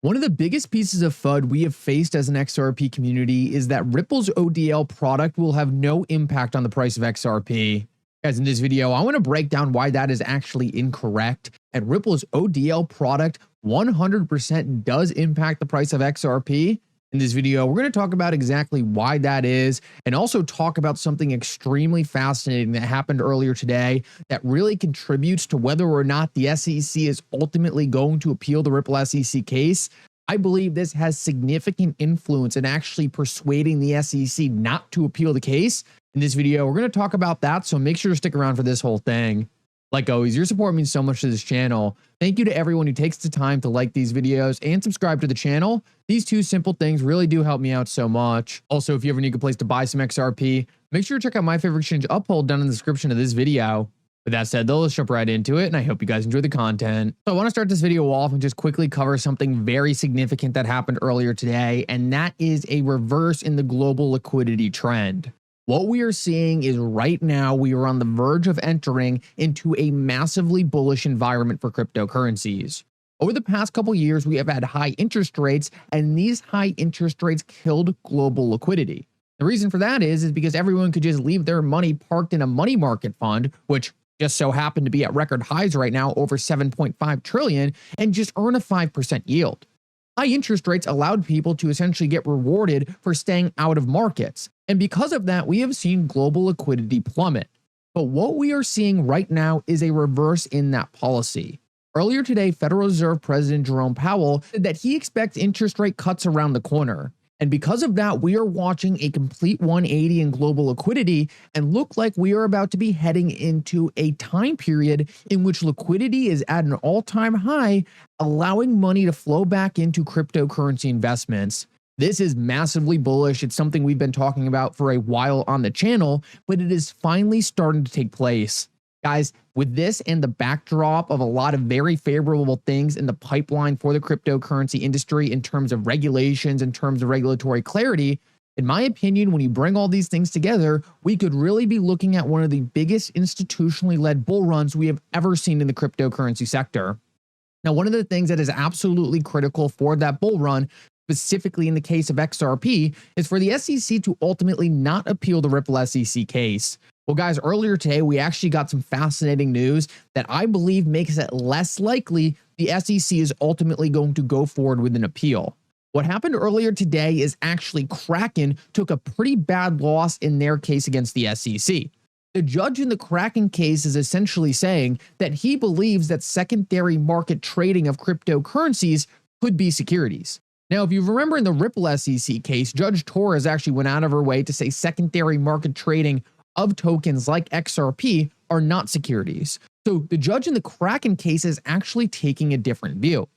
One of the biggest pieces of FUD we have faced as an XRP community is that Ripple's ODL product will have no impact on the price of XRP. Guys, in this video, I want to break down why that is actually incorrect, and Ripple's ODL product 100% does impact the price of XRP. In this video, we're going to talk about exactly why that is, and also talk about something extremely fascinating that happened earlier today that really contributes to whether or not the SEC is ultimately going to appeal the Ripple SEC case. I believe this has significant influence in actually persuading the SEC not to appeal the case. In this video, we're going to talk about that, so make sure to stick around for this whole thing. Like always, your support means so much to this channel. Thank you to everyone who takes the time to like these videos and subscribe to the channel. These two simple things really do help me out so much. Also, if you ever need a place to buy some XRP, make sure to check out my favorite exchange, Uphold, down in the description of this video. With that said, though, let's jump right into it, and I hope you guys enjoy the content. So I want to start this video off and just quickly cover something very significant that happened earlier today, and that is a reverse in the global liquidity trend. What we are seeing is right now we are on the verge of entering into a massively bullish environment for cryptocurrencies. Over the past couple years, we have had high interest rates, and these high interest rates killed global liquidity. The reason for that is because everyone could just leave their money parked in a money market fund, which just so happened to be at record highs right now, over 7.5 trillion, and just earn a 5% yield. High interest rates allowed people to essentially get rewarded for staying out of markets. And because of that, we have seen global liquidity plummet. But what we are seeing right now is a reverse in that policy. Earlier today, Federal Reserve President Jerome Powell said that he expects interest rate cuts around the corner. And because of that, we are watching a complete 180 in global liquidity and look like we are about to be heading into a time period in which liquidity is at an all-time high, allowing money to flow back into cryptocurrency investments. This is massively bullish. It's something we've been talking about for a while on the channel, but it is finally starting to take place. Guys, with this and the backdrop of a lot of very favorable things in the pipeline for the cryptocurrency industry in terms of regulations, in terms of regulatory clarity, in my opinion, when you bring all these things together, we could really be looking at one of the biggest institutionally led bull runs we have ever seen in the cryptocurrency sector. Now, one of the things that is absolutely critical for that bull run, specifically in the case of XRP, is for the SEC to ultimately not appeal the Ripple SEC case. Well, guys, earlier today, we actually got some fascinating news that I believe makes it less likely the SEC is ultimately going to go forward with an appeal. What happened earlier today is actually Kraken took a pretty bad loss in their case against the SEC. The judge in the Kraken case is essentially saying that he believes that secondary market trading of cryptocurrencies could be securities. Now, if you remember in the Ripple SEC case, Judge Torres actually went out of her way to say secondary market trading of tokens like XRP are not securities. So the judge in the Kraken case is actually taking a different view.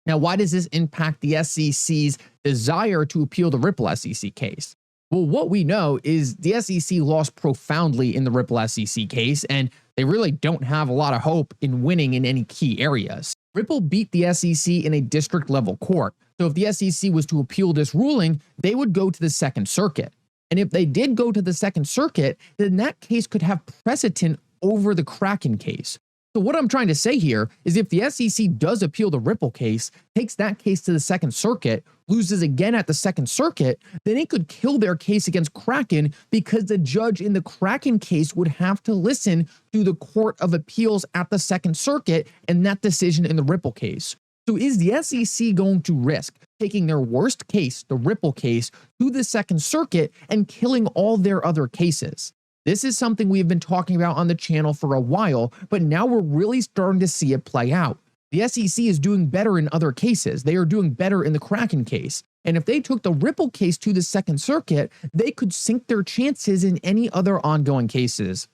Now, why does this impact the SEC's desire to appeal the Ripple SEC case? Well, what we know is the SEC lost profoundly in the Ripple SEC case, and they really don't have a lot of hope in winning in any key areas. Ripple beat the SEC in a district level court. So if the SEC was to appeal this ruling, they would go to the Second Circuit. And if they did go to the Second Circuit, then that case could have precedent over the Kraken case. So what I'm trying to say here is if the SEC does appeal the Ripple case, takes that case to the Second Circuit, loses again at the Second Circuit, then it could kill their case against Kraken because the judge in the Kraken case would have to listen to the Court of Appeals at the Second Circuit and that decision in the Ripple case. So is the SEC going to risk taking their worst case, the Ripple case, to the Second Circuit and killing all their other cases? This is something we've been talking about on the channel for a while, but now we're really starting to see it play out. The SEC is doing better in other cases. They are doing better in the Kraken case. And if they took the Ripple case to the Second Circuit, they could sink their chances in any other ongoing cases.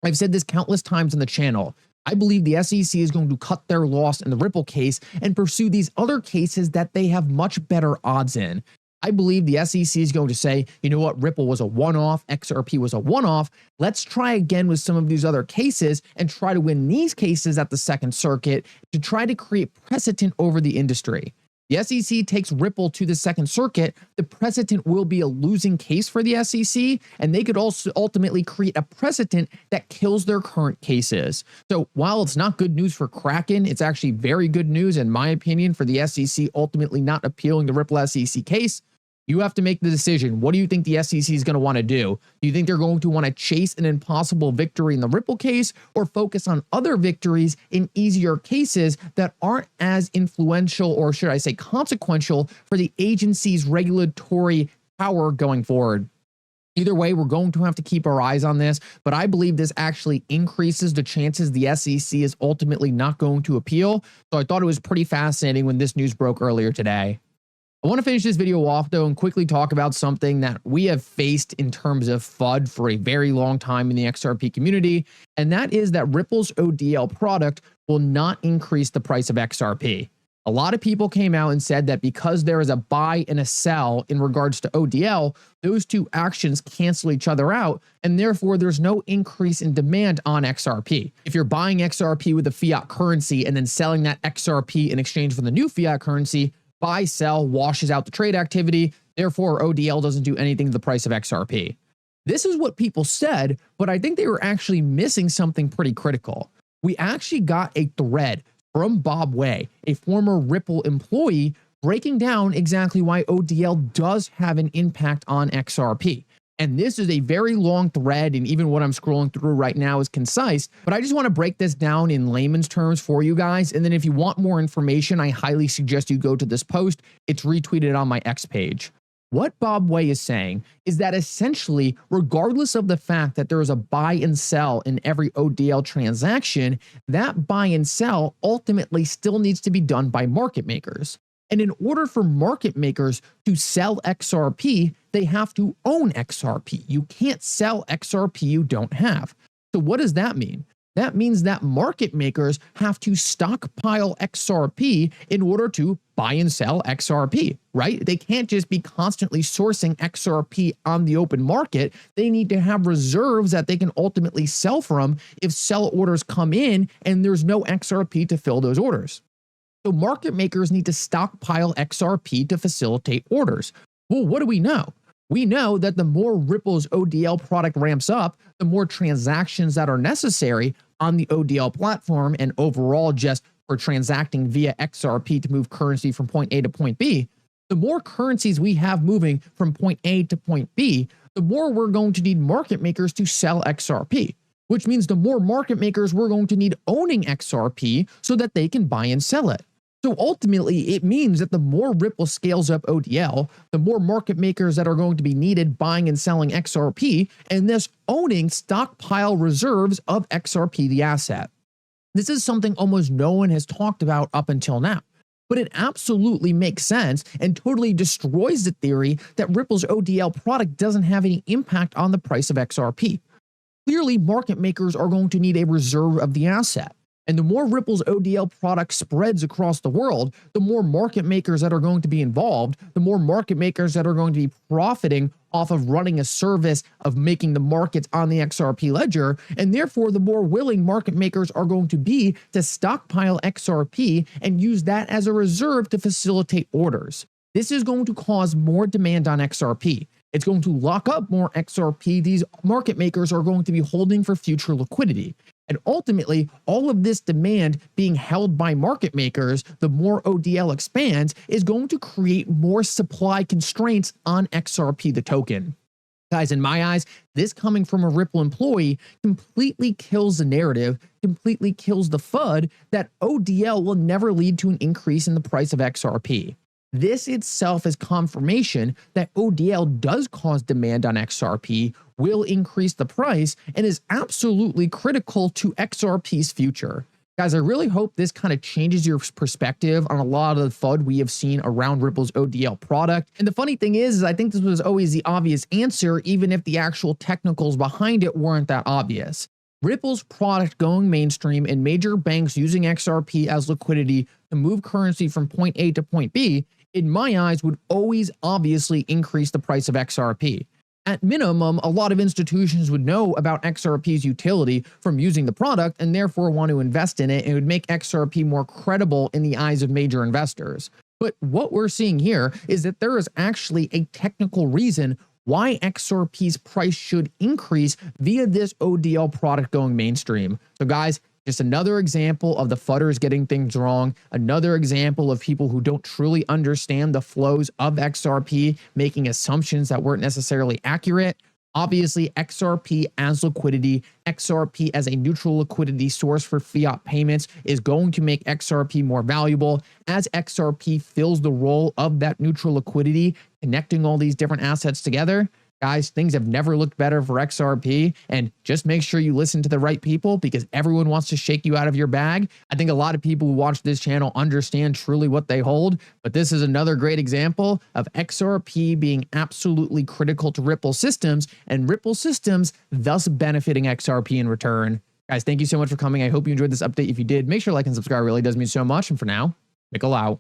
I've said this countless times on the channel. I believe the SEC is going to cut their loss in the Ripple case and pursue these other cases that they have much better odds in. I believe the SEC is going to say, you know what, Ripple was a one-off, XRP was a one-off. Let's try again with some of these other cases and try to win these cases at the Second Circuit to try to create precedent over the industry. The SEC takes Ripple to the Second Circuit, the precedent will be a losing case for the SEC, and they could also ultimately create a precedent that kills their current cases. So while it's not good news for Kraken, it's actually very good news, in my opinion, for the SEC ultimately not appealing the Ripple SEC case. You have to make the decision. What do you think the SEC is going to want to do? Do you think they're going to want to chase an impossible victory in the Ripple case, or focus on other victories in easier cases that aren't as influential, or should I say consequential, for the agency's regulatory power going forward? Either way, we're going to have to keep our eyes on this, but I believe this actually increases the chances the SEC is ultimately not going to appeal. So I thought it was pretty fascinating when this news broke earlier today. I want to finish this video off though and quickly talk about something that we have faced in terms of FUD for a very long time in the XRP community, and that is that Ripple's ODL product will not increase the price of XRP. A lot of people came out and said that because there is a buy and a sell in regards to ODL, those two actions cancel each other out, and therefore there's no increase in demand on XRP. If you're buying XRP with a fiat currency and then selling that XRP in exchange for the new fiat currency, buy, sell washes out the trade activity, therefore ODL doesn't do anything to the price of XRP. This is what people said, but I think they were actually missing something pretty critical. We actually got a thread from Bob Way, a former Ripple employee, breaking down exactly why ODL does have an impact on XRP. And this is a very long thread, and even what I'm scrolling through right now is concise, but I just want to break this down in layman's terms for you guys. And then if you want more information, I highly suggest you go to this post. It's retweeted on my X page. What Bob Way is saying is that essentially, regardless of the fact that there is a buy and sell in every ODL transaction, that buy and sell ultimately still needs to be done by market makers. And in order for market makers to sell XRP, they have to own XRP. You can't sell XRP you don't have. So what does that mean? That means that market makers have to stockpile XRP in order to buy and sell XRP, right? They can't just be constantly sourcing XRP on the open market. They need to have reserves that they can ultimately sell from if sell orders come in and there's no XRP to fill those orders. So market makers need to stockpile XRP to facilitate orders. Well, what do we know? We know that the more Ripple's ODL product ramps up, the more transactions that are necessary on the ODL platform and overall just for transacting via XRP to move currency from point A to point B. The more currencies we have moving from point A to point B, the more we're going to need market makers to sell XRP, which means the more market makers we're going to need owning XRP so that they can buy and sell it. So ultimately, it means that the more Ripple scales up ODL, the more market makers that are going to be needed buying and selling XRP, and thus owning stockpile reserves of XRP, the asset. This is something almost no one has talked about up until now, but it absolutely makes sense and totally destroys the theory that Ripple's ODL product doesn't have any impact on the price of XRP. Clearly, market makers are going to need a reserve of the asset. And the more Ripple's ODL product spreads across the world, the more market makers that are going to be involved, the more market makers that are going to be profiting off of running a service of making the markets on the XRP ledger, and therefore the more willing market makers are going to be to stockpile XRP and use that as a reserve to facilitate orders. This is going to cause more demand on XRP. It's going to lock up more XRP these market makers are going to be holding for future liquidity. And ultimately, all of this demand being held by market makers, the more ODL expands, is going to create more supply constraints on XRP, the token. Guys, in my eyes, this coming from a Ripple employee completely kills the narrative, completely kills the FUD that ODL will never lead to an increase in the price of XRP. This itself is confirmation that ODL does cause demand on XRP, will increase the price, and is absolutely critical to XRP's future. Guys, I really hope this kind of changes your perspective on a lot of the FUD we have seen around Ripple's ODL product. And the funny thing is I think this was always the obvious answer, even if the actual technicals behind it weren't that obvious. Ripple's product going mainstream and major banks using XRP as liquidity to move currency from point A to point B, in my eyes, would always obviously increase the price of XRP. At minimum, a lot of institutions would know about XRP's utility from using the product and therefore want to invest in it, and it would make XRP more credible in the eyes of major investors. But what we're seeing here is that there is actually a technical reason why XRP's price should increase via this ODL product going mainstream. So guys, just another example of the FUDDers getting things wrong, another example of people who don't truly understand the flows of XRP, making assumptions that weren't necessarily accurate. Obviously, XRP as liquidity, XRP as a neutral liquidity source for fiat payments is going to make XRP more valuable as XRP fills the role of that neutral liquidity, connecting all these different assets together. Guys, things have never looked better for XRP, and just make sure you listen to the right people because everyone wants to shake you out of your bag. I think a lot of people who watch this channel understand truly what they hold, but this is another great example of XRP being absolutely critical to Ripple systems and Ripple systems thus benefiting XRP in return. Guys, thank you so much for coming. I hope you enjoyed this update. If you did, make sure to like and subscribe. It really does mean so much. And for now, Mickle out.